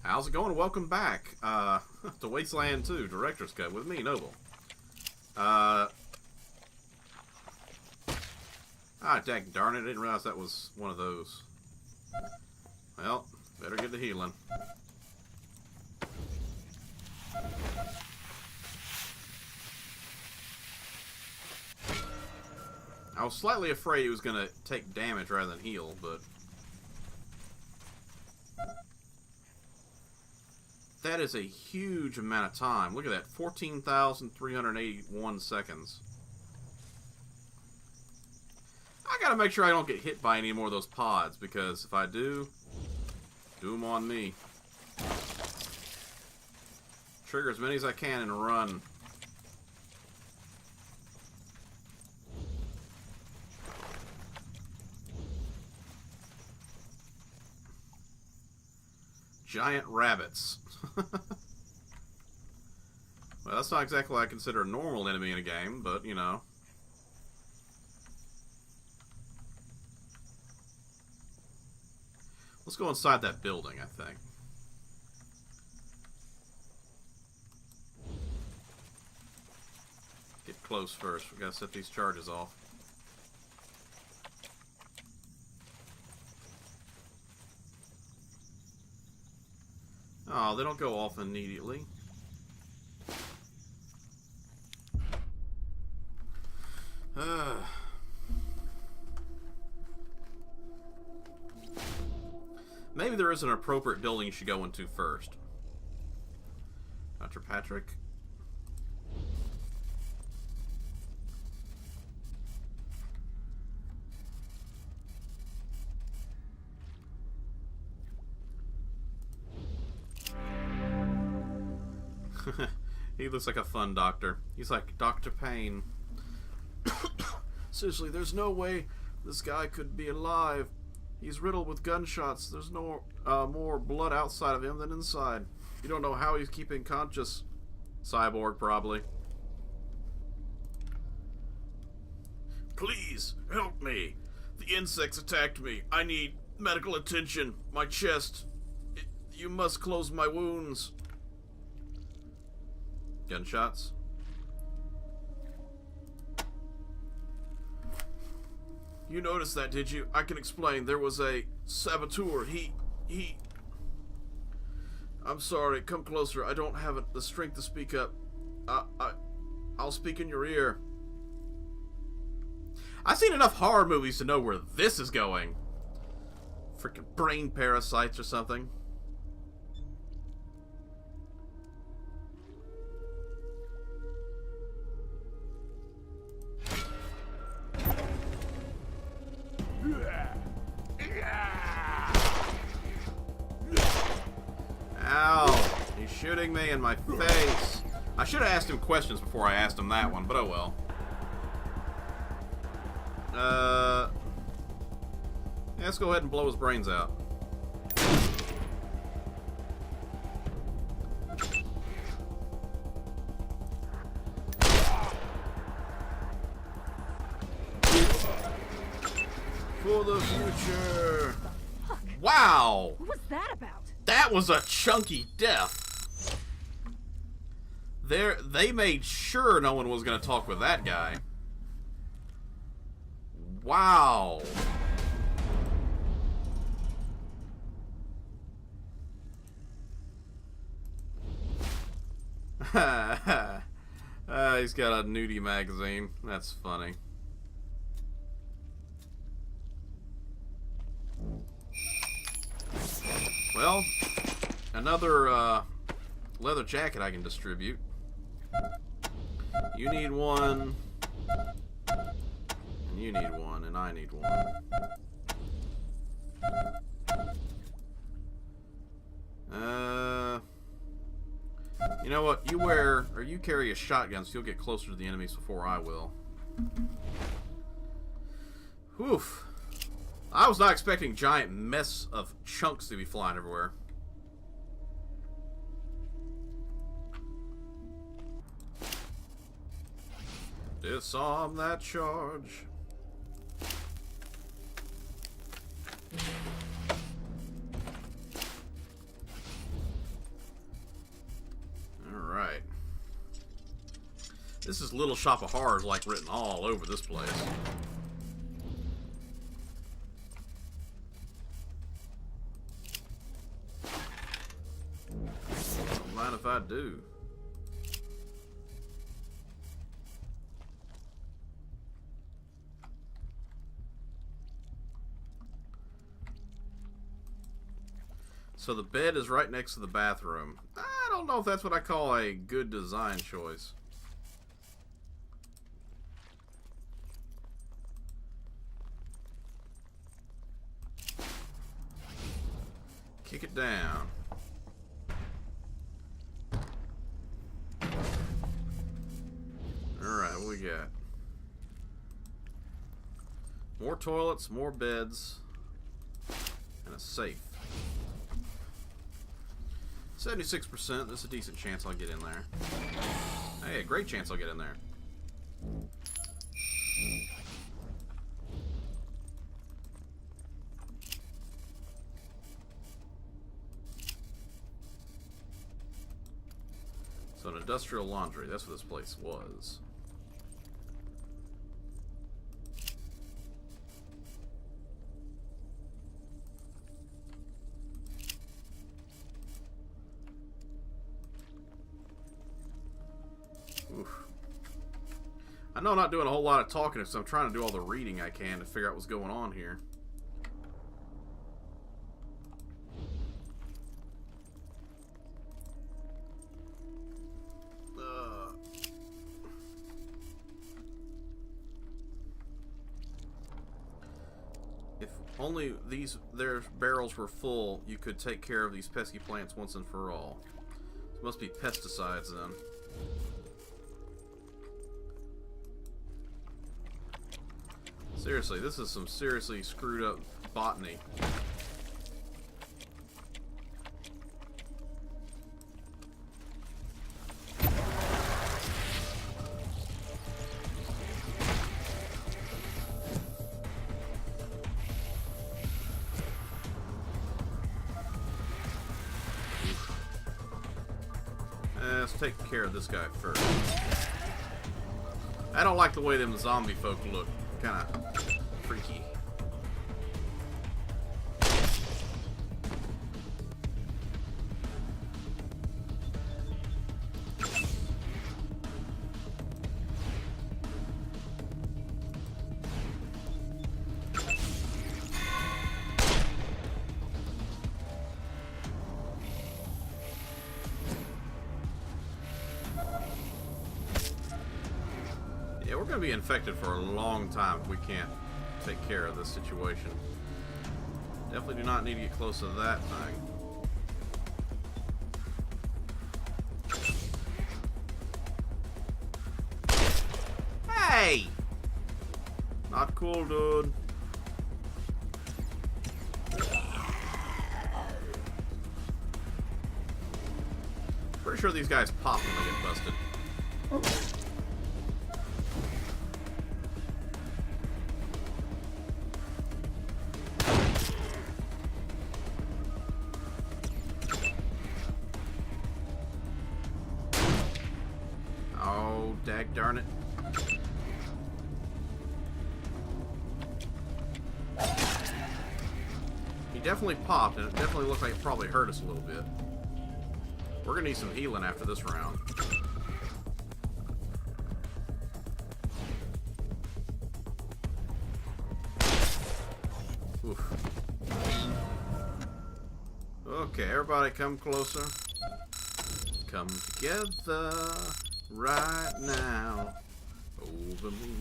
How's it going? Welcome back to Wasteland 2 Director's Cut with me, Noble. Dang darn it, I didn't realize that was one of those. Well, better get to healing. I was slightly afraid he was going to take damage rather than heal, but... that is a huge amount of time. Look at that, 14,381 seconds. I gotta make sure I don't get hit by any more of those pods, because if I do, them on me. Trigger as many as I can and run. Giant rabbits. Well, that's not exactly what I consider a normal enemy in a game, but, you know. Let's go inside that building, I think. Get close first. We gotta set these charges off. Oh, they don't go off immediately. Maybe there is an appropriate building you should go into first. Dr. Patrick. He looks like a fun doctor. He's like Dr. Payne. Seriously, there's no way this guy could be alive. He's riddled with gunshots. There's no more blood outside of him than inside. You don't know how he's keeping conscious. Cyborg, probably. Please, help me. The insects attacked me. I need medical attention. My chest. You must close my wounds. Gunshots. You noticed that, did you? I can explain. There was a saboteur. He... I'm sorry. Come closer. I don't have the strength to speak up. I'll speak in your ear. I've seen enough horror movies to know where this is going. Freaking brain parasites or something. Ow! He's shooting me in my face. I should have asked him questions before I asked him that one, but oh well. Yeah, let's go ahead and blow his brains out. For the future! Wow! What was that about? That was a chunky death. They made sure no one was going to talk with that guy. Wow. He's got a nudie magazine. That's funny. Well, another leather jacket I can distribute. You need one, and you need one, and I need one. You know what? You carry a shotgun, so you'll get closer to the enemies before I will. Whew. I was not expecting a giant mess of chunks to be flying everywhere. Disarm that charge. This is Little Shop of Horrors, like, written all over this place. Don't mind if I do. So the bed is right next to the bathroom. I don't know if that's what I call a good design choice. Kick it down. Alright, what we got? More toilets, more beds, and a safe. 76%, there's a decent chance I'll get in there. Hey, a great chance I'll get in there. So an industrial laundry, that's what this place was. Oof. I know I'm not doing a whole lot of talking because I'm trying to do all the reading I can to figure out what's going on here. If only their barrels were full, you could take care of these pesky plants once and for all. This must be pesticides then. Seriously, this is some seriously screwed up botany. Let's take care of this guy first. I don't like the way them zombie folk look. Kinda freaky. Yeah, we're gonna be infected for a long time if we can't take care of this situation. Definitely do not need to get close to that thing. Hey! Not cool, dude. Pretty sure these guys pop when they get busted. Oh, dag darn it. He definitely popped, and it definitely looked like it probably hurt us a little bit. We're gonna need some healing after this round. Oof. Okay, everybody come closer. Come together right now over me.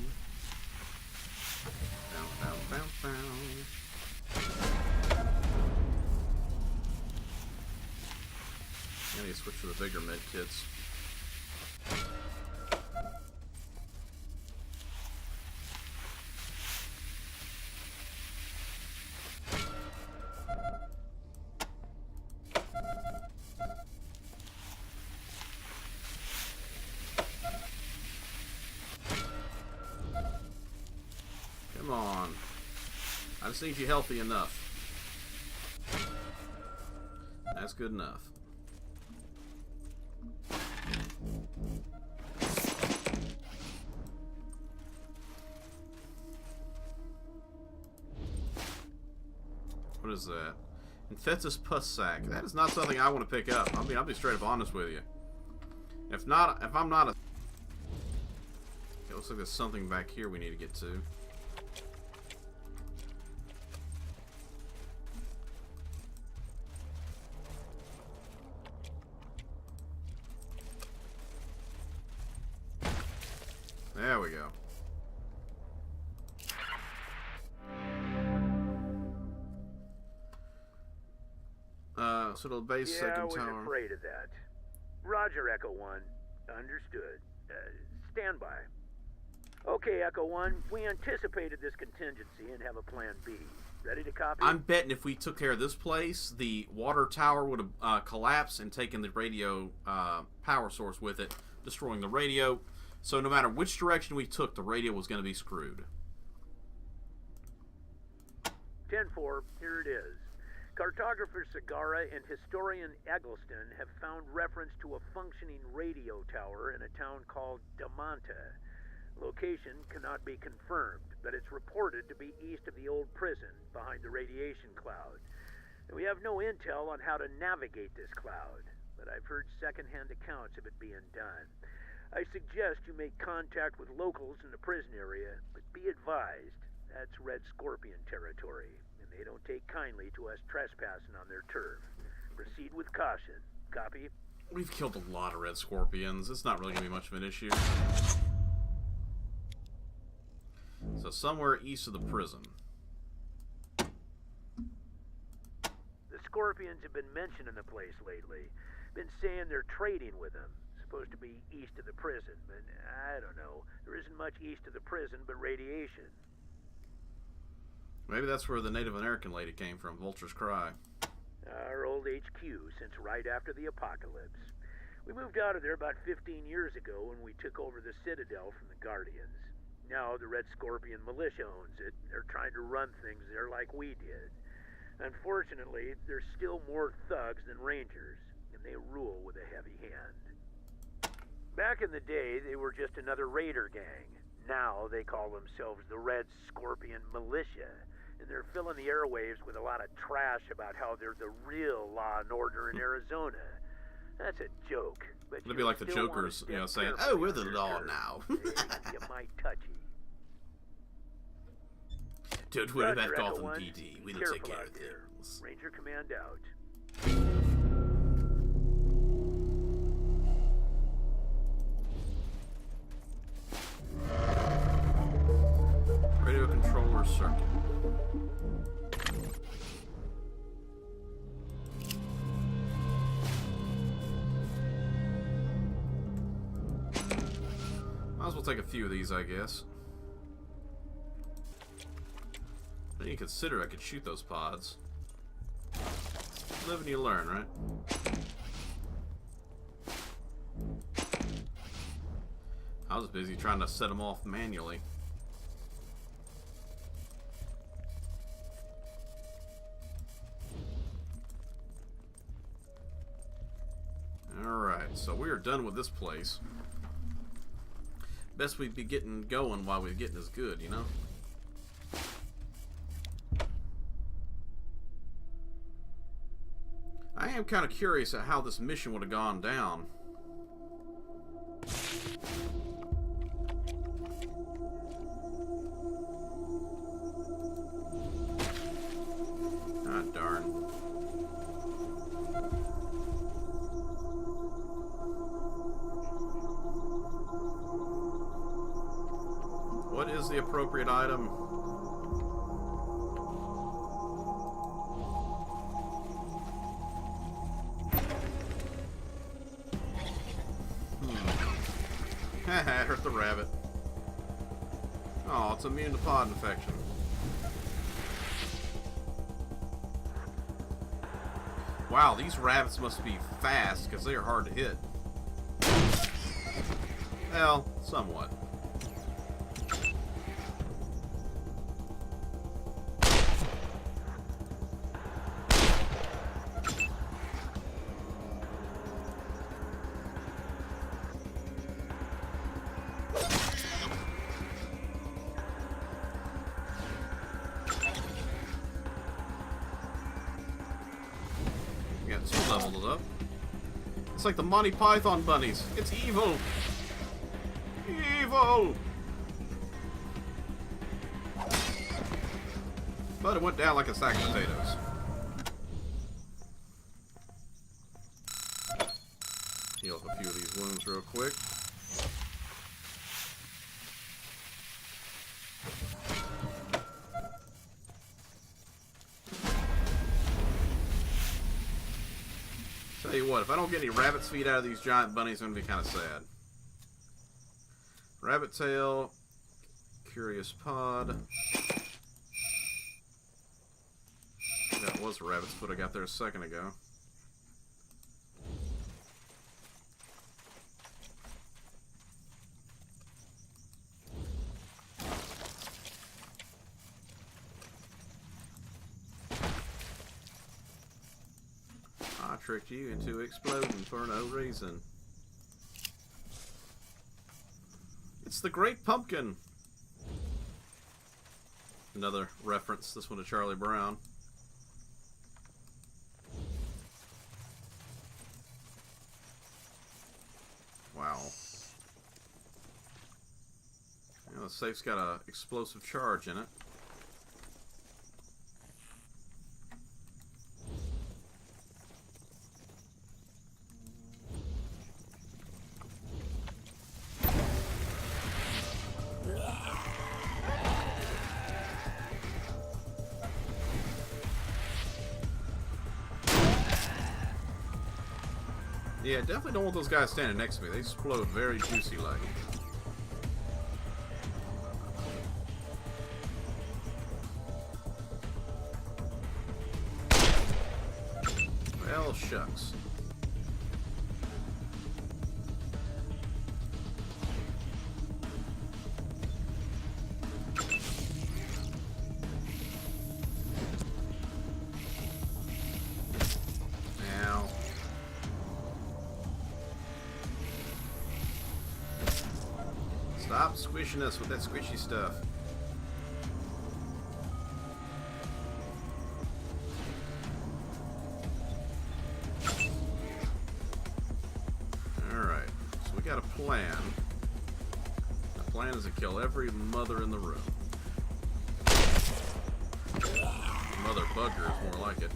Bow, bow, bow, bow. I need to switch to the bigger med kits. Come on. I just need you healthy enough. That's good enough. is that? Infestus pus sac. That is not something I want to pick up. I mean, I'll be straight up honest with you. If I'm not a... It looks like there's something back here we need to get to. There we go. Citadel base, second tower. Yeah, I was afraid of that. Roger, Echo 1. Understood. Stand by. Okay, Echo 1. We anticipated this contingency and have a plan B. Ready to copy? I'm betting if we took care of this place, the water tower would have collapsed and taken the radio power source with it, destroying the radio. So no matter which direction we took, the radio was going to be screwed. 10-4, here it is. Cartographer Sagara and historian Eggleston have found reference to a functioning radio tower in a town called Damanta. Location cannot be confirmed, but it's reported to be east of the old prison, behind the radiation cloud. And we have no intel on how to navigate this cloud, but I've heard second-hand accounts of it being done. I suggest you make contact with locals in the prison area, but be advised, that's Red Scorpion territory, and they don't take kindly to us trespassing on their turf. Proceed with caution. Copy? We've killed a lot of Red Scorpions. It's not really going to be much of an issue. So somewhere east of the prison. The Scorpions have been mentioning the place lately. Been saying they're trading with them. Supposed to be east of the prison, but I don't know. There isn't much east of the prison but radiation. Maybe that's where the Native American lady came from, Vulture's Cry. Our old HQ since right after the apocalypse. We moved out of there about 15 years ago when we took over the Citadel from the Guardians. Now the Red Scorpion militia owns it. They're trying to run things there like we did. Unfortunately, there's still more thugs than rangers, and they rule with a heavy hand. Back in the day, they were just another raider gang. Now they call themselves the Red Scorpion Militia, and they're filling the airwaves with a lot of trash about how they're the real law and order in Arizona. That's a joke. But it'd be like the Jokers, you know, saying, "Oh, we're the law now." You might touchy. Don't worry about Gotham PD. We'll take care of things. Ranger Command out. Radio controller circuit. Might as well take a few of these, I guess. Then you consider I could shoot those pods. Live and you learn, right? I was busy trying to set them off manually. Alright, so we are done with this place. Best we'd be getting going while we're getting as good, you know? I am kind of curious at how this mission would have gone down. Ah, darn. What is the appropriate item? Haha, hurt the rabbit. Oh, it's immune to pod infection. Wow, these rabbits must be fast because they are hard to hit. Well, somewhat. So you leveled it up. It's like the Monty Python bunnies. It's evil! Evil! But it went down like a sack of potatoes. Heal up a few of these wounds real quick. Tell you what, if I don't get any rabbit's feet out of these giant bunnies, I'm going to be kind of sad. Rabbit tail, curious pod. That was a rabbit's foot I got there a second ago. I tricked you into exploding for no reason. It's the Great Pumpkin. Another reference, this one to Charlie Brown. Wow. You know, the safe's got an explosive charge in it. Yeah, definitely don't want those guys standing next to me. They explode very juicy like. Well, shucks. Stop squishing us with that squishy stuff. Alright, so we got a plan. The plan is to kill every mother in the room. Mother bugger is more like it.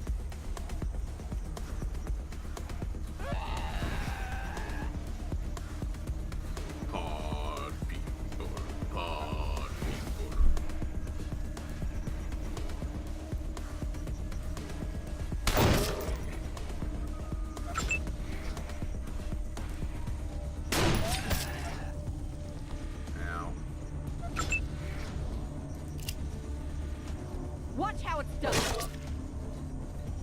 Watch how it's done.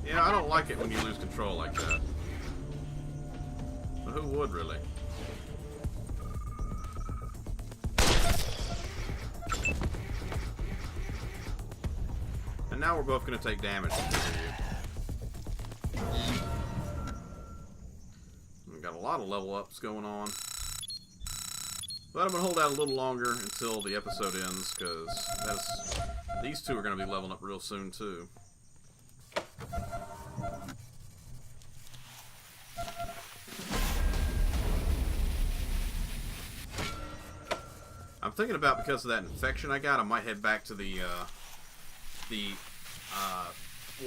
Yeah, I don't like it when you lose control like that. But who would, really? And now we're both going to take damage. We've got a lot of level ups going on. But I'm going to hold out a little longer until the episode ends, because these two are going to be leveling up real soon, too. I'm thinking about, because of that infection I got, I might head back to the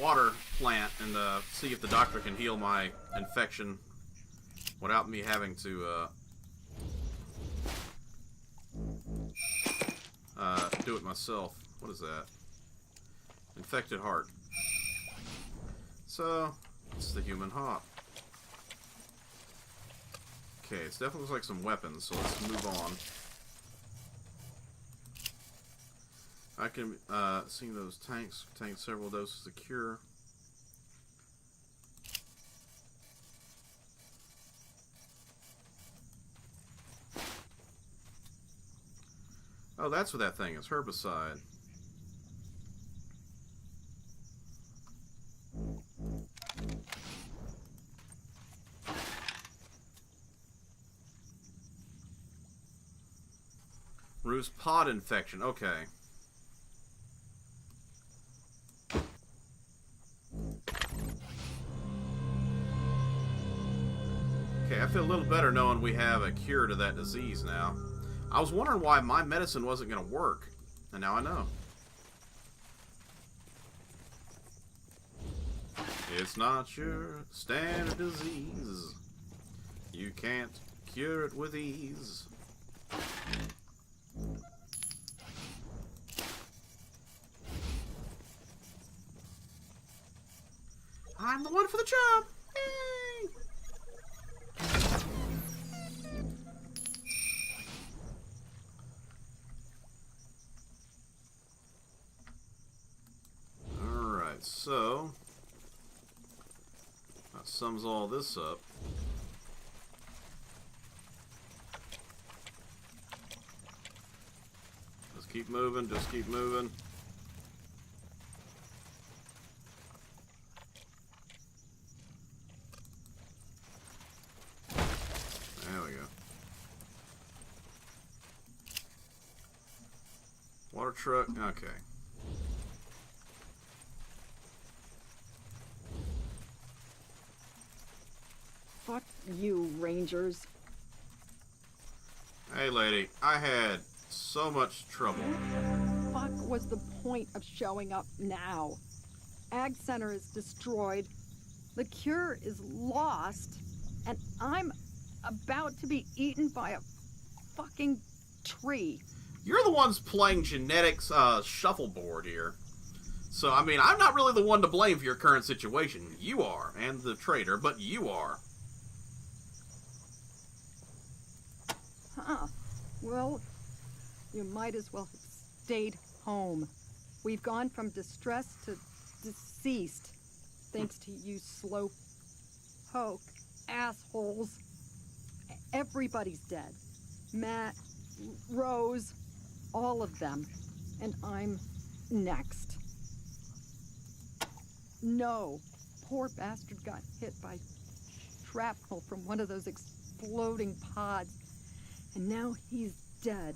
water plant and see if the doctor can heal my infection without me having to do it myself. What is that? Infected heart. So, it's the human hop. Okay, it definitely looks like some weapons, so let's move on. I can see those tanks contain several doses of cure. Oh, that's what that thing is. Herbicide. Roost pod infection. Okay. Okay, I feel a little better knowing we have a cure to that disease now. I was wondering why my medicine wasn't going to work, and now I know. It's not your standard disease. You can't cure it with ease. I'm the one for the job! Yay! Alright, so that sums all this up. Just keep moving, just keep moving. There we go. Water truck, okay. Fuck you, Rangers. Hey lady, I had so much trouble. Fuck was the point of showing up now? Ag Center is destroyed. The cure is lost. And I'm about to be eaten by a fucking tree. You're the ones playing genetics shuffleboard here. So, I mean, I'm not really the one to blame for your current situation. You are, and the traitor, but you are. Huh. Well, you might as well have stayed home. We've gone from distressed to deceased. Thanks to you slow poke assholes. Everybody's dead. Matt, Rose, all of them. And I'm next. No. Poor bastard got hit by shrapnel from one of those exploding pods. And now he's dead.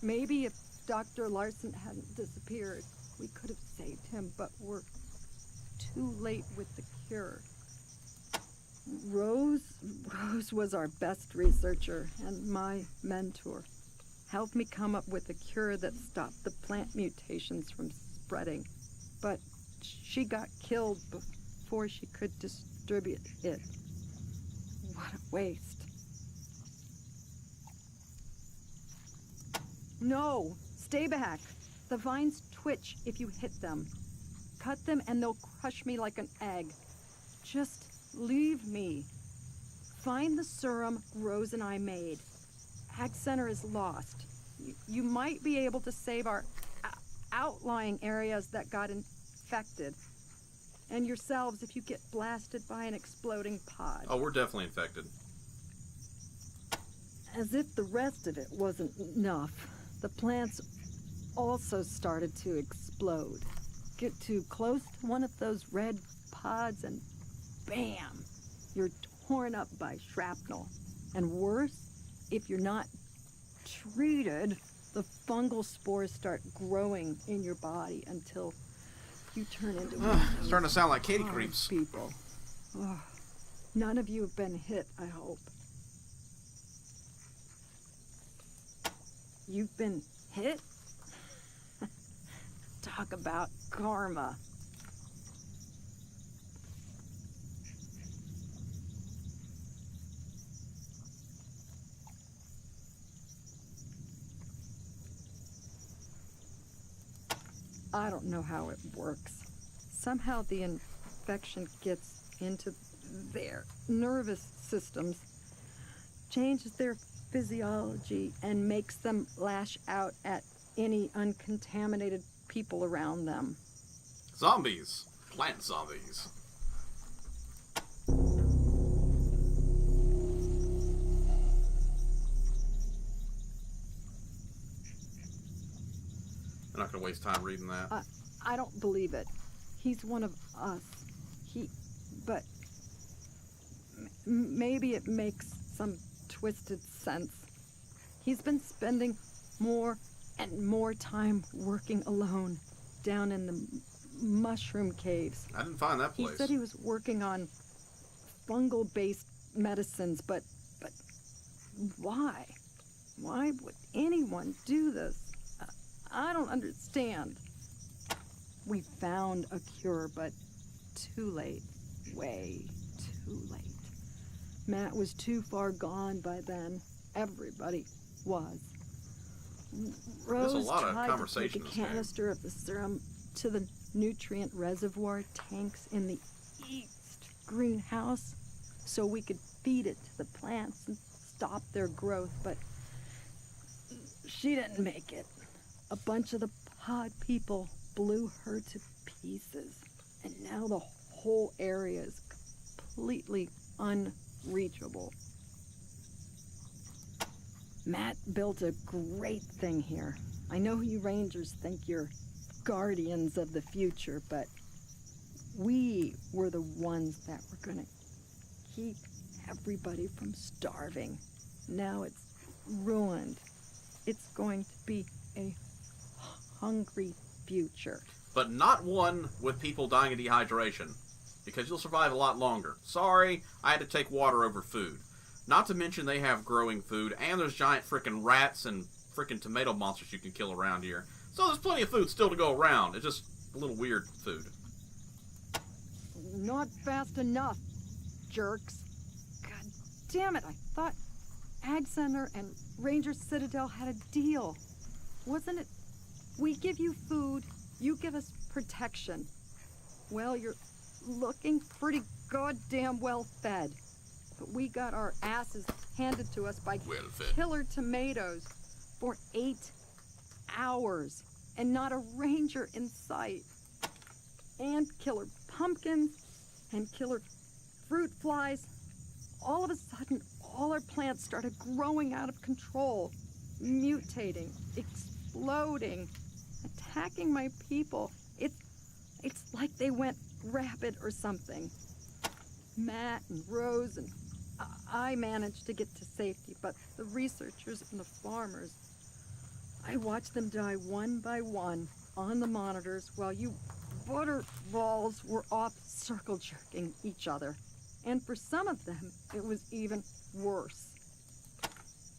Maybe if Dr. Larson hadn't disappeared, we could have saved him, but we're too late with the cure. Rose was our best researcher and my mentor. Helped me come up with a cure that stopped the plant mutations from spreading. But she got killed before she could distribute it. What a waste. No! Stay back! The vines twitch if you hit them. Cut them and they'll crush me like an egg. Just leave me. Find the serum Rose and I made. Ag Center is lost. You might be able to save our outlying areas that got infected. And yourselves if you get blasted by an exploding pod. Oh, we're definitely infected. As if the rest of it wasn't enough, the plants also started to explode. Get too close to one of those red pods and bam! You're torn up by shrapnel. And worse, if you're not treated, the fungal spores start growing in your body until you turn into one of those Starting to sound like Katie hard creeps. people. Oh, none of you have been hit, I hope. You've been hit? Talk about karma. I don't know how it works. Somehow the infection gets into their nervous systems, changes their physiology, and makes them lash out at any uncontaminated people around them. Zombies. Plant zombies. I'm not going to waste time reading that. I don't believe it. He's one of us. But maybe it makes some twisted sense. He's been spending more and more time working alone down in the mushroom caves. I didn't find that He place. said he was working on fungal-based medicines, but why? Why would anyone do this? I don't understand. We found a cure, but too late. Way too late. Matt was too far gone by then. Everybody was. Rose There's a lot of tried conversation to in take this a game. canister of the serum to the nutrient reservoir tanks in the east greenhouse so we could feed it to the plants and stop their growth, but she didn't make it. A bunch of the pod people blew her to pieces, and now the whole area is completely unreachable. Matt built a great thing here. I know you Rangers think you're guardians of the future, but we were the ones that were gonna keep everybody from starving. Now it's ruined. It's going to be a hungry future. But not one with people dying of dehydration, because you'll survive a lot longer. Sorry, I had to take water over food. Not to mention they have growing food, and there's giant frickin' rats and frickin' tomato monsters you can kill around here. So there's plenty of food still to go around. It's just a little weird food. Not fast enough, jerks. God damn it, I thought Ag Center and Ranger Citadel had a deal. Wasn't it? We give you food, you give us protection. Well, you're looking pretty goddamn well fed. But we got our asses handed to us by Well fed. killer tomatoes for 8 hours, and not a ranger in sight. And killer pumpkins, and killer fruit flies. All of a sudden, all our plants started growing out of control, mutating, exploding, attacking my people. It's like they went rabid or something. Matt and Rose and I managed to get to safety, but the researchers and the farmers, I watched them die one by one on the monitors while you butterballs were off circle jerking each other. And for some of them, it was even worse.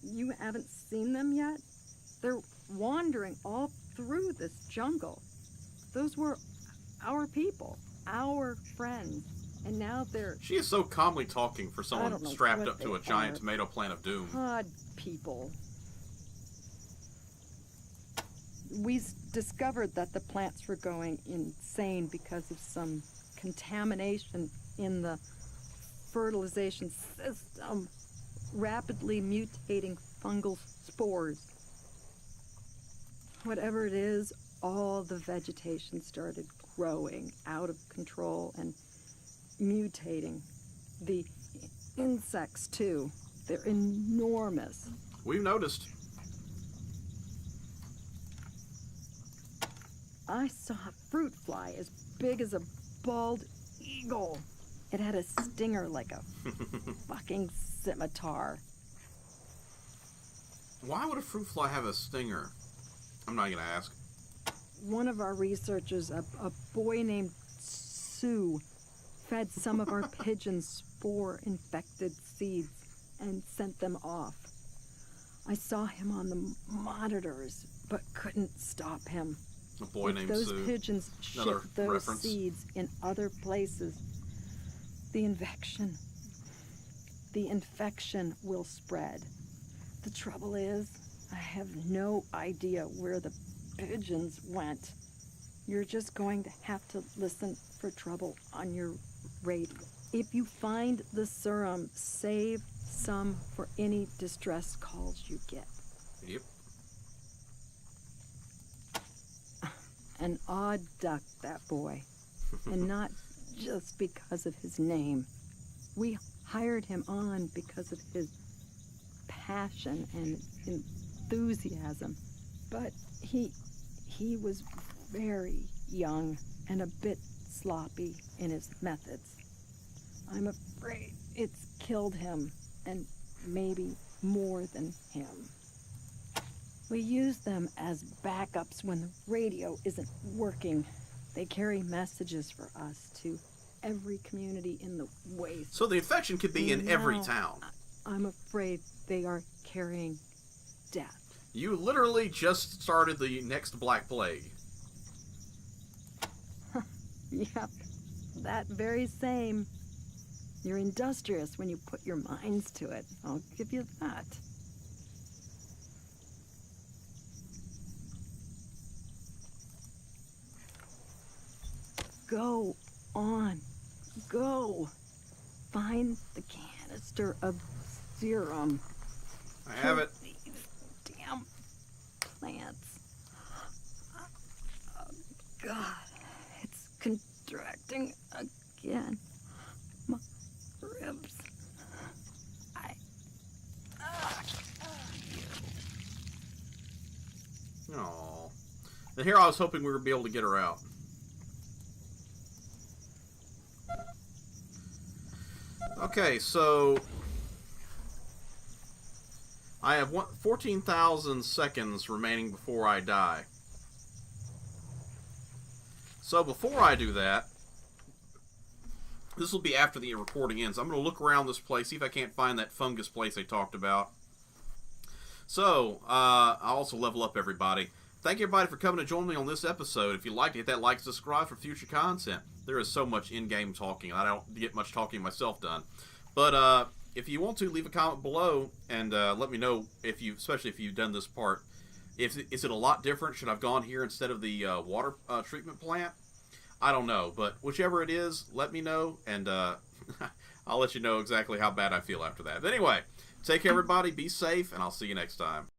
You haven't seen them yet? They're wandering all through this jungle. Those were our people, our friends. And now they're She is so calmly talking for I someone don't know strapped what up to a they giant are. tomato plant of doom. pod people. We discovered that the plants were going insane because of some contamination in the fertilization system, rapidly mutating fungal spores. Whatever it is, all the vegetation started growing out of control and mutating. The insects, too. They're enormous. We've noticed. I saw a fruit fly as big as a bald eagle. It had a stinger like a fucking scimitar. Why would a fruit fly have a stinger? I'm not gonna ask. One of our researchers, a boy named Sue, fed some of our pigeons spore-infected seeds and sent them off. I saw him on the monitors, but couldn't stop him. A boy If named those Sue. pigeons Another ship those reference. seeds in other places, the infection will spread. The trouble is, I have no idea where the pigeons went. You're just going to have to listen for trouble on your radio. If you find the serum, save some for any distress calls you get. Yep. An odd duck, that boy. And not just because of his name. We hired him on because of his passion and enthusiasm. But he was very young and a bit sloppy in his methods. I'm afraid it's killed him, and maybe more than him. We use them as backups when the radio isn't working. They carry messages for us to every community in the waste. So the infection could be in every Now, town. I'm afraid they are carrying death. You literally just started the next Black Plague. Yep, that very same. You're industrious when you put your minds to it. I'll give you that. Go on. Go. Find the canister of serum. I have it. Kill these damn plants. Oh, God. It's contracting again. My ribs. Aww. And here I was hoping we would be able to get her out. Okay, so I have 14,000 seconds remaining before I die. So before I do that, this will be after the recording ends. I'm going to look around this place, see if I can't find that fungus place I talked about. So, I'll also level up everybody. Thank you everybody for coming to join me on this episode. If you liked it, hit that like and subscribe for future content. There is so much in-game talking. I don't get much talking myself done. But if you want to, leave a comment below and let me know if you, especially if you've done this part. Is it a lot different? Should I have gone here instead of the water treatment plant? I don't know, but whichever it is, let me know, and I'll let you know exactly how bad I feel after that. But anyway, take care everybody, be safe, and I'll see you next time.